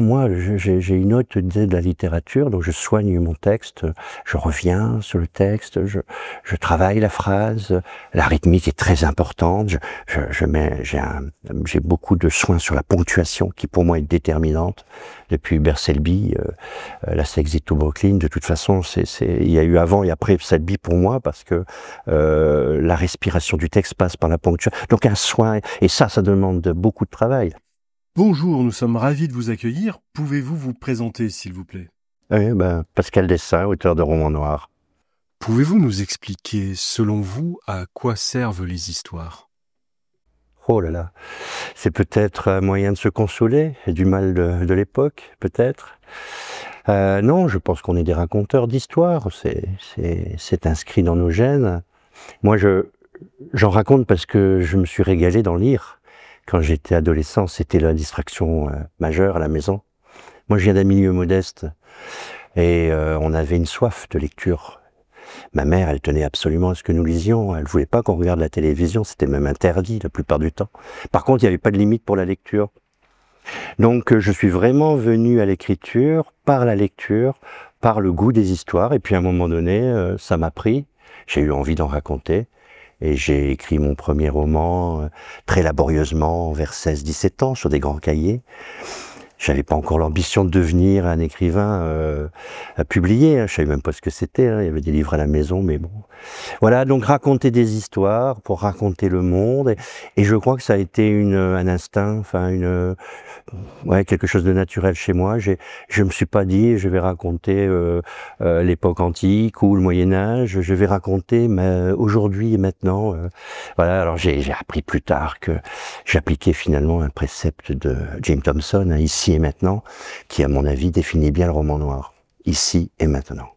Moi, j'ai une autre idée de la littérature, donc je soigne mon texte, je reviens sur le texte, je travaille la phrase, la rythmique est très importante, j'ai beaucoup de soins sur la ponctuation qui pour moi est déterminante. Depuis Hubert Selby, la Exit to Brooklyn, de toute façon, il y a eu avant et après Selby pour moi parce que la respiration du texte passe par la ponctuation. Donc un soin, et ça demande beaucoup de travail. Bonjour, nous sommes ravis de vous accueillir. Pouvez-vous vous présenter, s'il vous plaît? Oui, Pascal Dessin, auteur de romans noirs. Pouvez-vous nous expliquer, selon vous, à quoi servent les histoires? Oh là là, c'est peut-être un moyen de se consoler du mal de l'époque, peut-être. Non, je pense qu'on est des raconteurs d'histoires, c'est inscrit dans nos gènes. Moi, j'en raconte parce que je me suis régalé d'en lire. Quand j'étais adolescent, c'était la distraction majeure à la maison. Moi, je viens d'un milieu modeste et on avait une soif de lecture. Ma mère, elle tenait absolument à ce que nous lisions. Elle voulait pas qu'on regarde la télévision, c'était même interdit la plupart du temps. Par contre, il n'y avait pas de limite pour la lecture. Donc, je suis vraiment venu à l'écriture, par la lecture, par le goût des histoires. Et puis, à un moment donné, ça m'a pris. J'ai eu envie d'en raconter. Et j'ai écrit mon premier roman très laborieusement vers 16-17 ans sur des grands cahiers. J'avais pas encore l'ambition de devenir un écrivain publié. Je savais même pas ce que c'était. Il y avait des livres à la maison, mais bon. Voilà, donc raconter des histoires pour raconter le monde. Et je crois que ça a été un instinct, enfin quelque chose de naturel chez moi. Je me suis pas dit, je vais raconter l'époque antique ou le Moyen Âge. Je vais raconter aujourd'hui et maintenant. Voilà. Alors j'ai appris plus tard que j'appliquais finalement un précepte de James Thomson, ici et maintenant, qui à mon avis définit bien le roman noir. Ici et maintenant.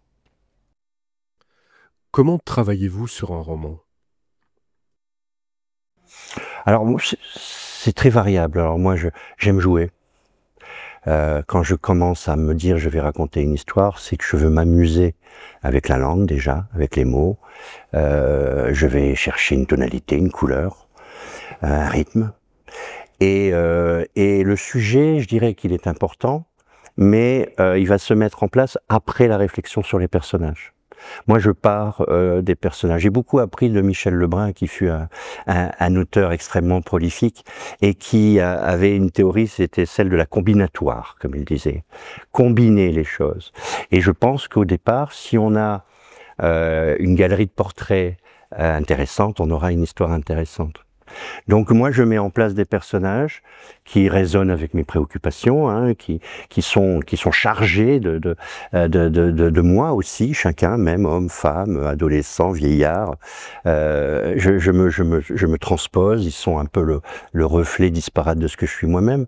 Comment travaillez-vous sur un roman? Alors c'est très variable. Alors moi j'aime jouer. Quand je commence à me dire je vais raconter une histoire, c'est que je veux m'amuser avec la langue déjà, avec les mots. Je vais chercher une tonalité, une couleur, un rythme. Et le sujet, je dirais qu'il est important, mais il va se mettre en place après la réflexion sur les personnages. Moi, je pars des personnages. J'ai beaucoup appris de Michel Lebrun, qui fut un auteur extrêmement prolifique et qui avait une théorie, c'était celle de la combinatoire, comme il disait. Combiner les choses. Et je pense qu'au départ, si on a une galerie de portraits intéressante, on aura une histoire intéressante. Donc moi je mets en place des personnages qui résonnent avec mes préoccupations, hein, qui sont chargés de moi aussi, chacun, même homme, femme, adolescent, vieillard. Je me transpose, ils sont un peu le reflet disparate de ce que je suis moi-même.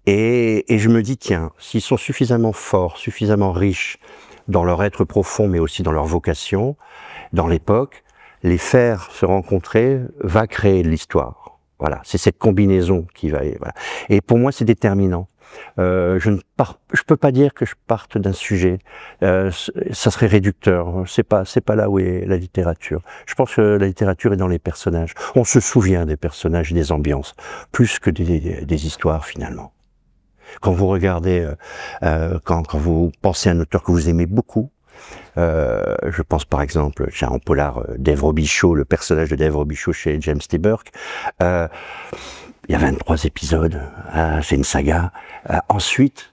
Et je me dis tiens, s'ils sont suffisamment forts, suffisamment riches dans leur être profond, mais aussi dans leur vocation, dans l'époque, les faire se rencontrer va créer l'histoire. Voilà, c'est cette combinaison qui va. Voilà. Et pour moi, c'est déterminant. Je peux pas dire que je parte d'un sujet. Ça serait réducteur. C'est pas là où est la littérature. Je pense que la littérature est dans les personnages. On se souvient des personnages et des ambiances plus que des histoires finalement. Quand vous regardez, quand vous pensez à un auteur que vous aimez beaucoup. Je pense par exemple en polar Dave Robichaud, le personnage de Dave Robichaud chez James T. Burke. Il y a 23 épisodes, c'est une saga. Ensuite,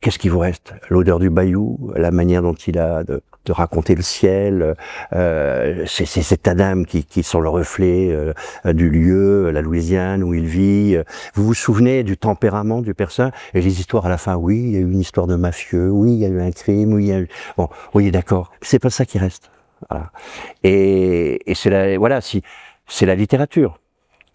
qu'est-ce qui vous reste? L'odeur du bayou, la manière dont il a de raconter le ciel, c'est cette Adam qui sont le reflet du lieu, la Louisiane où il vit. Vous vous souvenez du tempérament du personnage? Et les histoires à la fin, oui, il y a eu une histoire de mafieux, oui, il y a eu un crime, oui, il y a eu... Bon, oui, d'accord, c'est pas ça qui reste. Voilà. Et c'est la littérature.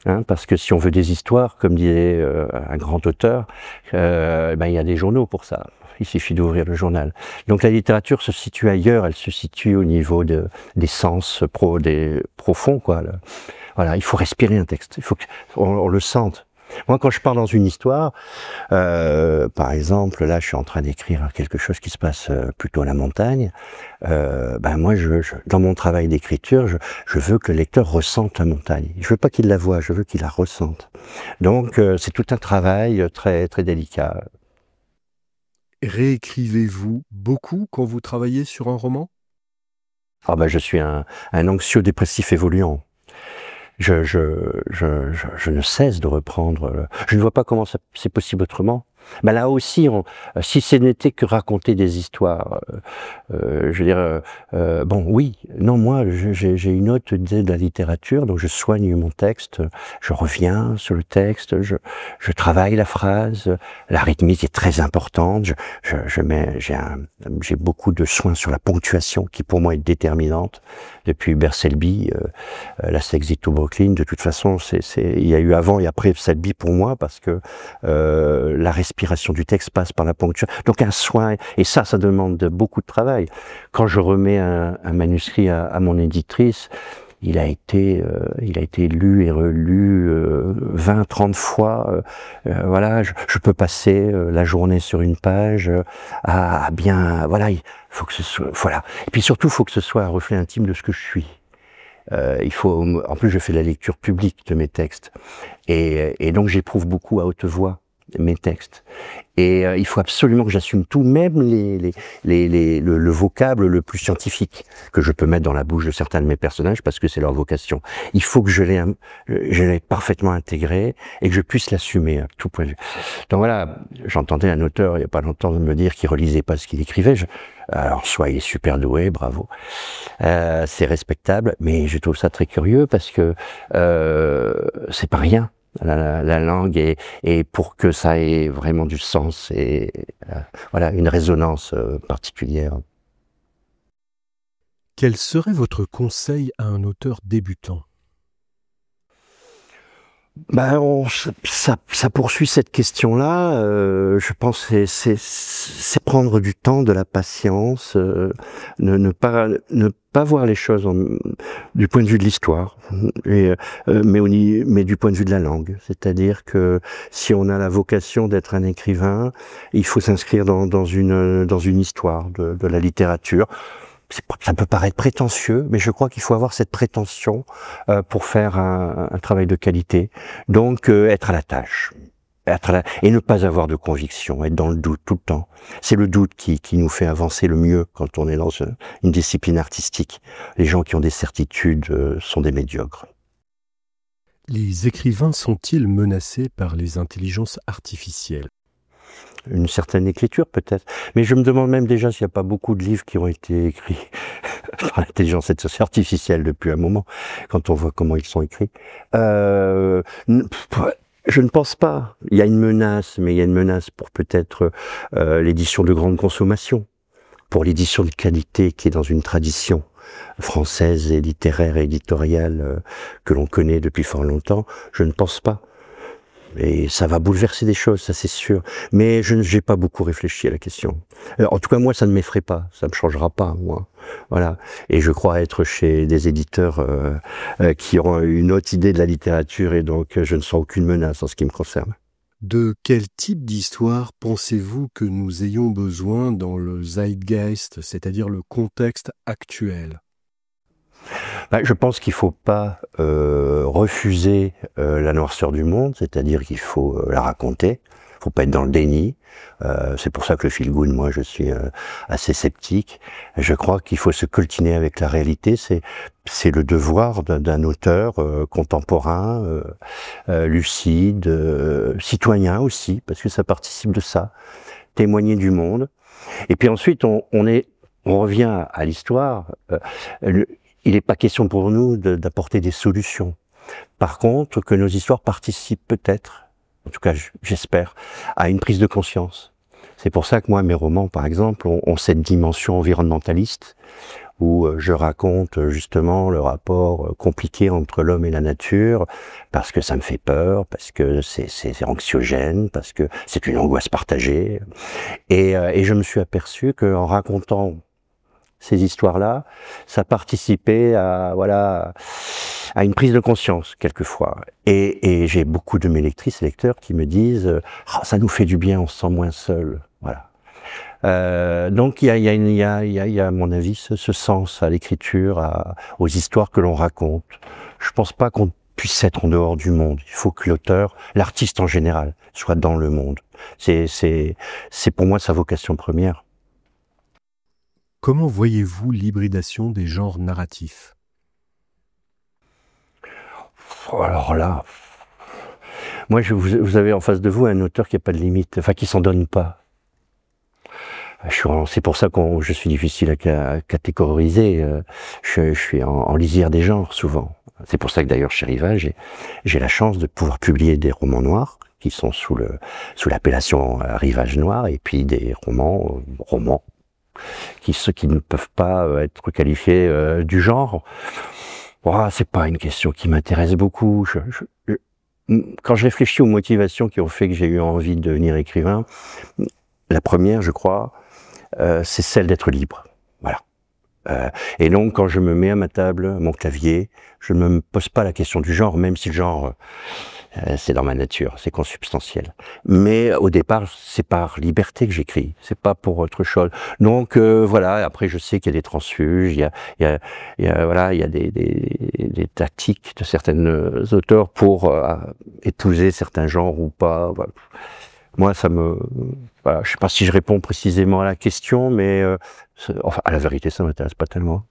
Hein, parce que si on veut des histoires, comme disait un grand auteur, il y a des journaux pour ça. Il suffit d'ouvrir le journal. Donc la littérature se situe ailleurs, elle se situe au niveau des sens profonds, quoi. Voilà, il faut respirer un texte, il faut qu'on le sente. Moi, quand je pars dans une histoire, par exemple, là, je suis en train d'écrire quelque chose qui se passe plutôt à la montagne. Moi, dans mon travail d'écriture, je veux que le lecteur ressente la montagne. Je veux pas qu'il la voie, je veux qu'il la ressente. Donc, c'est tout un travail très, très délicat. Réécrivez-vous beaucoup quand vous travaillez sur un roman? Ah ben, je suis un anxio-dépressif évoluant. Je ne cesse de reprendre. Je ne vois pas comment c'est possible autrement. Ben là aussi, si ce n'était que raconter des histoires, je veux dire, bon, oui, non, moi, j'ai une autre idée de la littérature, donc je soigne mon texte, je reviens sur le texte, je travaille la phrase, la rythmique est très importante, j'ai beaucoup de soins sur la ponctuation qui pour moi est déterminante. Depuis Hubert Selby, la Sexito Brooklyn, de toute façon, il y a eu avant et après Selby pour moi parce que la respiration du texte passe par la ponctuation. Donc un soin, et ça demande beaucoup de travail. Quand je remets un manuscrit à mon éditrice, il a été lu et relu 20, 30 fois. Voilà, je peux passer la journée sur une page à bien, voilà, il faut que ce soit, voilà. Et puis surtout, il faut que ce soit un reflet intime de ce que je suis. En plus, je fais la lecture publique de mes textes, et donc j'éprouve beaucoup à haute voix mes textes. Et il faut absolument que j'assume tout, même le vocable le plus scientifique que je peux mettre dans la bouche de certains de mes personnages parce que c'est leur vocation. Il faut que je l'ai parfaitement intégré et que je puisse l'assumer à tout point de vue. Donc voilà, j'entendais un auteur il y a pas longtemps me dire qu'il relisait pas ce qu'il écrivait. Alors soit il est super doué, bravo, c'est respectable, mais je trouve ça très curieux parce que c'est pas rien. La langue et pour que ça ait vraiment du sens et voilà, une résonance particulière. Quel serait votre conseil à un auteur débutant? Ben, ça poursuit cette question-là. Je pense que c'est prendre du temps, de la patience, ne pas voir les choses du point de vue de l'histoire, mais du point de vue de la langue. C'est-à-dire que si on a la vocation d'être un écrivain, il faut s'inscrire dans une histoire de la littérature. Ça peut paraître prétentieux, mais je crois qu'il faut avoir cette prétention pour faire un travail de qualité. Donc, être à la tâche. Et ne pas avoir de conviction, être dans le doute tout le temps. C'est le doute qui nous fait avancer le mieux quand on est dans une discipline artistique. Les gens qui ont des certitudes sont des médiocres. Les écrivains sont-ils menacés par les intelligences artificielles? Une certaine écriture peut-être. Mais je me demande même déjà s'il n'y a pas beaucoup de livres qui ont été écrits par l'intelligence artificielle depuis un moment, quand on voit comment ils sont écrits. Je ne pense pas. Il y a une menace, mais il y a une menace pour peut-être l'édition de grande consommation, pour l'édition de qualité qui est dans une tradition française et littéraire et éditoriale que l'on connaît depuis fort longtemps. Je ne pense pas. Et ça va bouleverser des choses, ça c'est sûr. Mais je n'ai pas beaucoup réfléchi à la question. En tout cas, moi, ça ne m'effraie pas, ça me changera pas, moi. Voilà. Et je crois être chez des éditeurs qui ont une autre idée de la littérature, et donc je ne sens aucune menace en ce qui me concerne. De quel type d'histoire pensez-vous que nous ayons besoin dans le zeitgeist, c'est-à-dire le contexte actuel? Je pense qu'il faut pas refuser la noirceur du monde, c'est-à-dire qu'il faut la raconter. Faut pas être dans le déni. C'est pour ça que le feel good, moi, je suis assez sceptique. Je crois qu'il faut se coltiner avec la réalité. C'est le devoir d'un auteur contemporain, lucide, citoyen aussi, parce que ça participe de ça. Témoigner du monde. Et puis ensuite, on revient à l'histoire. Il n'est pas question pour nous d'apporter des solutions. Par contre, que nos histoires participent peut-être, en tout cas j'espère, à une prise de conscience. C'est pour ça que moi, mes romans, par exemple, ont cette dimension environnementaliste, où je raconte justement le rapport compliqué entre l'homme et la nature, parce que ça me fait peur, parce que c'est anxiogène, parce que c'est une angoisse partagée. Et je me suis aperçu qu'en racontant ces histoires-là, ça participait à une prise de conscience quelquefois. Et j'ai beaucoup de mes lectrices et lecteurs qui me disent ça nous fait du bien, on se sent moins seul. Voilà. Donc il y a à mon avis ce sens à l'écriture, aux histoires que l'on raconte. Je pense pas qu'on puisse être en dehors du monde. Il faut que l'auteur, l'artiste en général, soit dans le monde. C'est pour moi sa vocation première. Comment voyez-vous l'hybridation des genres narratifs? Alors là, moi, vous avez en face de vous un auteur qui n'a pas de limite, enfin qui s'en donne pas. C'est pour ça que je suis difficile à catégoriser. Je suis en lisière des genres souvent. C'est pour ça que d'ailleurs chez Rivage, j'ai la chance de pouvoir publier des romans noirs qui sont sous l'appellation Rivage Noir, et puis des romans qui ne peuvent pas être qualifiés du genre. Oh, c'est pas une question qui m'intéresse beaucoup. Quand je réfléchis aux motivations qui ont fait que j'ai eu envie de devenir écrivain, la première, je crois, c'est celle d'être libre. Voilà. Et donc, quand je me mets à ma table, à mon clavier, je ne me pose pas la question du genre, même si le genre, c'est dans ma nature, c'est consubstantiel. Mais au départ, c'est par liberté que j'écris, c'est pas pour autre chose. Donc voilà. Après, je sais qu'il y a des transfuges, il y a des tactiques de certains auteurs pour épouser certains genres ou pas. Voilà. Moi, voilà, je sais pas si je réponds précisément à la question, mais enfin, à la vérité, ça m'intéresse pas tellement.